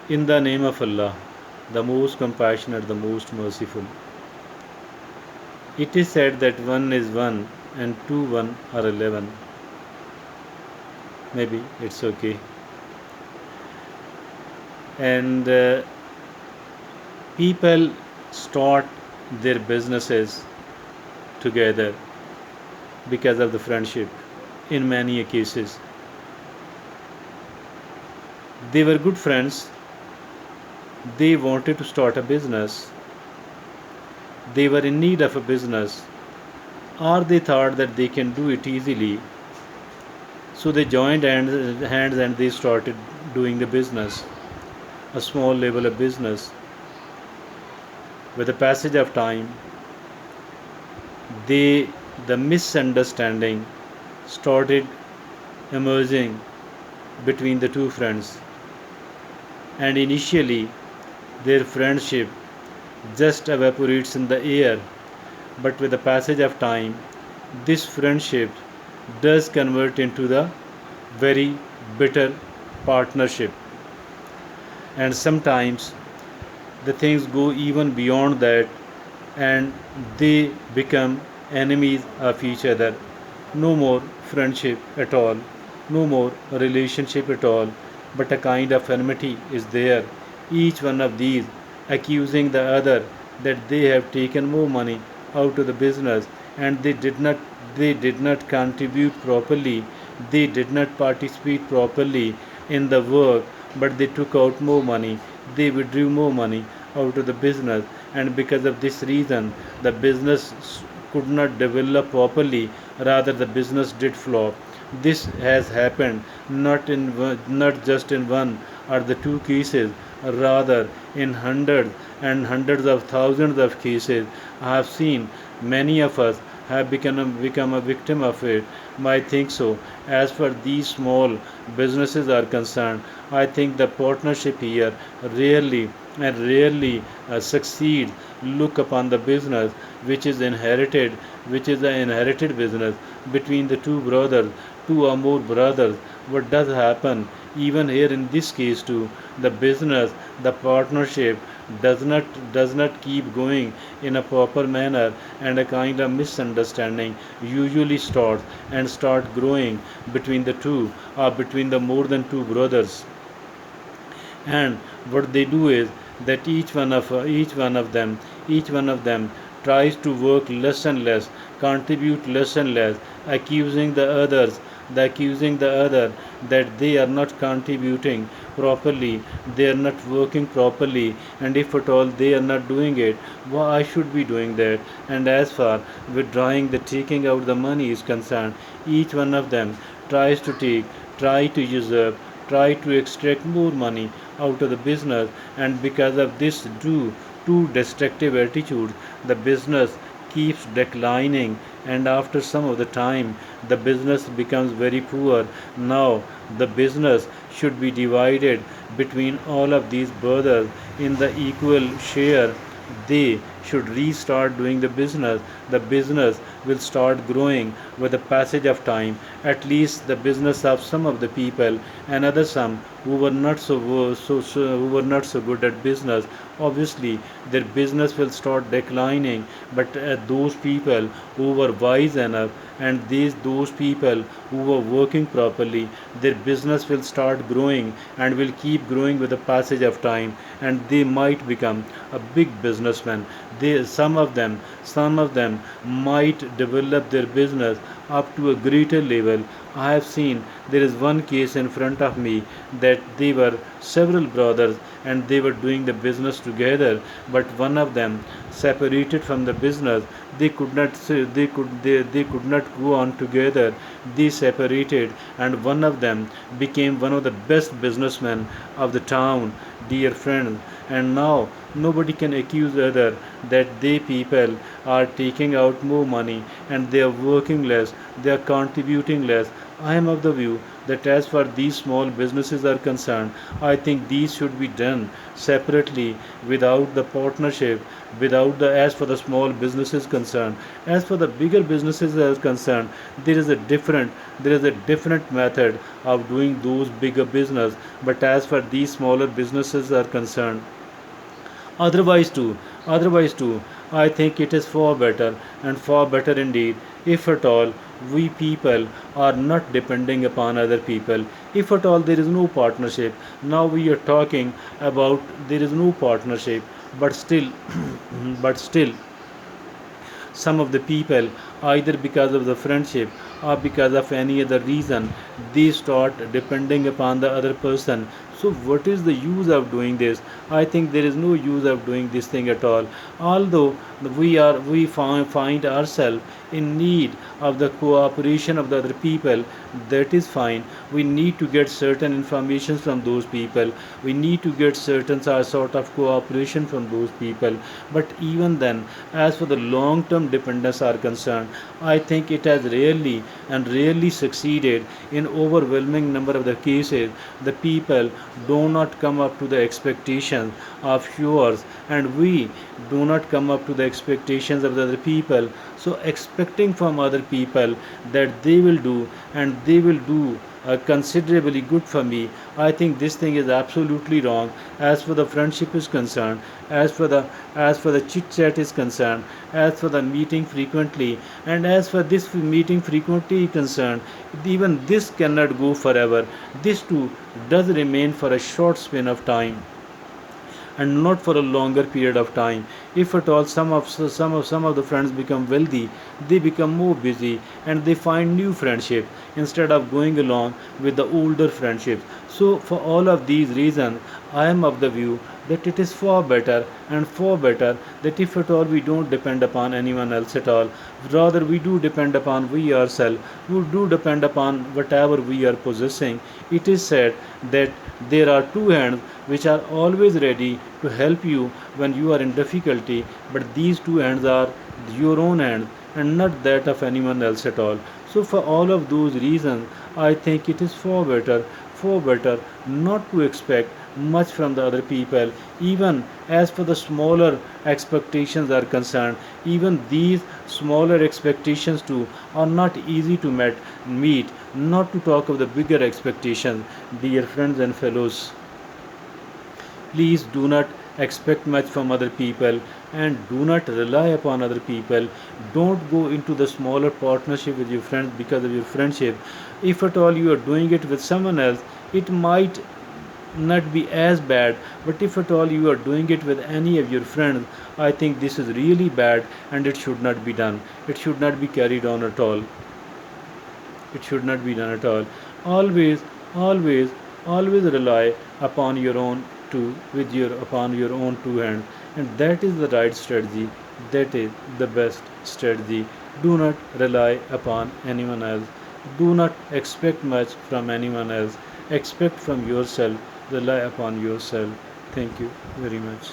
In the name of Allah, the most compassionate, the most merciful. It is said that one is one and two one are 11. Maybe it's okay. And people start their businesses together because of the friendship. In many cases, they were good friends, they wanted to start a business, they were in need of a business, or they thought that they can do it easily. So they joined hands and they started doing the business, a small level of business. With the passage of time, they the misunderstanding started emerging between the two friends, and initially their friendship just evaporates in the air. But with the passage of time, this friendship does convert into the very bitter partnership, and sometimes the things go even beyond that, and they become enemies of each other. No more friendship at all, no more relationship at all, but a kind of enmity is there. Each one of these accusing the other that they have taken more money out of the business, and they did not contribute properly, they did not participate properly in the work, but they took out more money, they withdrew more money out of the business, and because of this reason the business could not develop properly, rather the business did flop. This has happened not just in one or the two cases, rather in hundreds and hundreds of thousands of cases. I have seen many of us have become a victim of it. I think so. As far these small businesses are concerned, I think the partnership here rarely and rarely succeeds. Look upon the business which is an inherited business between the two brothers, two or more brothers. What does happen? Even here in this case too, the business, the partnership does not keep going in a proper manner, and a kind of misunderstanding usually start growing between the two, or between the more than two brothers. And what they do is that each one of them tries to work less and less, contribute less and less, accusing the other that they are not contributing properly, they are not working properly, and if at all they are not doing it, why I should be doing that. And as far withdrawing the taking out the money is concerned, each one of them tries to try to usurp, try to extract more money out of the business, and because of this two destructive attitudes, the business keeps declining, and after some of the time the business becomes very poor. Now the business should be divided between all of these brothers in the equal share. They should restart doing the business will start growing with the passage of time, at least the business of some of the people. Another some who were not who were not so good at business, obviously their business will start declining. But those people who were wise enough, and those people who were working properly, their business will start growing and will keep growing with the passage of time, and they might become a big businessman. Some of them might develop their business up to a greater level. I have seen there is one case in front of me that they were several brothers and they were doing the business together, but one of them separated from the business. They could not they could not go on together. They separated, and one of them became one of the best businessmen of the town, dear friends. And now nobody can accuse other that they people are taking out more money and they are working less, they are contributing less. I am of the view that as far these small businesses are concerned, I think these should be done separately without the partnership, without the as for the small businesses concerned. As for the bigger businesses are concerned, there is a different method of doing those bigger business. But as for these smaller businesses are concerned, otherwise too, I think it is far better and far better indeed if at all we people are not depending upon other people. If at all there is no partnership, now we are talking about there is no partnership, but still, but still some of the people, either because of the friendship or because of any other reason, they start depending upon the other person. So what is the use of doing this? I think there is no use of doing this thing at all. Although we find ourselves in need of the cooperation of the other people, that is fine. We need to get certain information from those people. We need to get certain sort of cooperation from those people. But even then, as for the long term dependence are concerned, I think it has rarely succeeded. In overwhelming number of the cases, the people do not come up to the expectations of yours, and we do not come up to the expectations of the other people. So expecting from other people that they will do, and they will do considerably good for me, I think this thing is absolutely wrong. As for the friendship is concerned, as for the chit chat is concerned, as for the meeting frequently, and as for this meeting frequently concerned, even this cannot go forever. This too does remain for a short span of time, and not for a longer period of time. If at all some of the friends become wealthy, they become more busy and they find new friendship instead of going along with the older friendships. So for all of these reasons, I am of the view that it is far better that if at all we don't depend upon anyone else at all, rather we do depend upon we ourselves, we do depend upon whatever we are possessing. It is said that there are two hands which are always ready to help you when you are in difficulty, but these two hands are your own hands and not that of anyone else at all. So, for all of those reasons, I think it is far better not to expect much from the other people. Even as for the smaller expectations are concerned, even these smaller expectations too are not easy to meet, not to talk of the bigger expectations. Dear friends and fellows, please do not expect much from other people and do not rely upon other people. Don't go into the smaller partnership with your friends because of your friendship. If at all you are doing it with someone else, it might not be as bad, but if at all you are doing it with any of your friends, I think this is really bad and it should not be done. It should not be carried on at all. It should not be done at all. Always, always, always rely upon your own upon your own two hands, and that is the right strategy. That is the best strategy. Do not rely upon anyone else. Do not expect much from anyone else. Expect from yourself. Rely upon yourself. Thank you very much.